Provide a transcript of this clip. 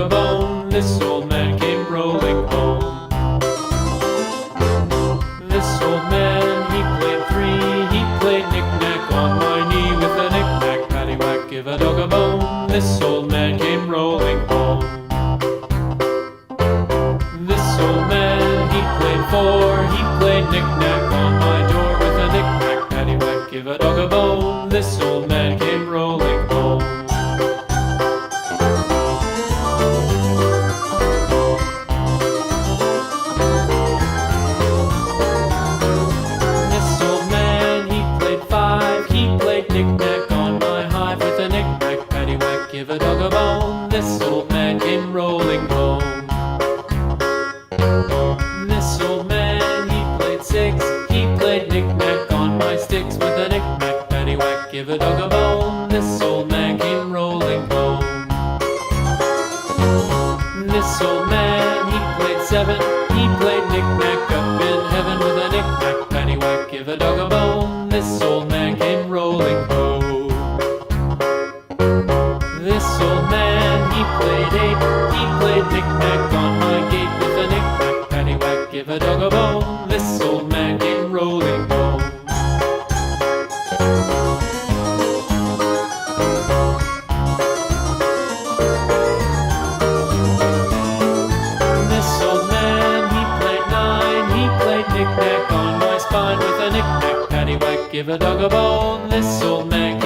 a bone. This old man came rolling home. This old man, he played three. He played knick-knack on my knee with a knick-knack, paddywhack, give a dog a bone. This old man came rolling home. This old man, he played four. He played knick-knack on my door with a knick-knack, paddywhack, give a dog a bone. This old man came rolling home. This old man, he played five. He played knick-knack on my hive with a knick-knack, paddywhack, give a dog a bone. This old man came rolling home. This old man, he played six. He played knick-knack on my sticks with a knick-knack, paddywhack, give a dog a bone. This old man came rolling home. This old man, he played seven. He played knick-knack up in heaven with a knick-knack, paddywhack, give a dog a bone. This old man came rolling home. This old man, he played eight. He played knick-knack on my gate with a knick-knack, paddywhack, give a dog a bone. This old man came rolling home. This old man, he played nine. He played knick-knack on my spine with a knick-knack, paddywhack, give a dog a bone. This old man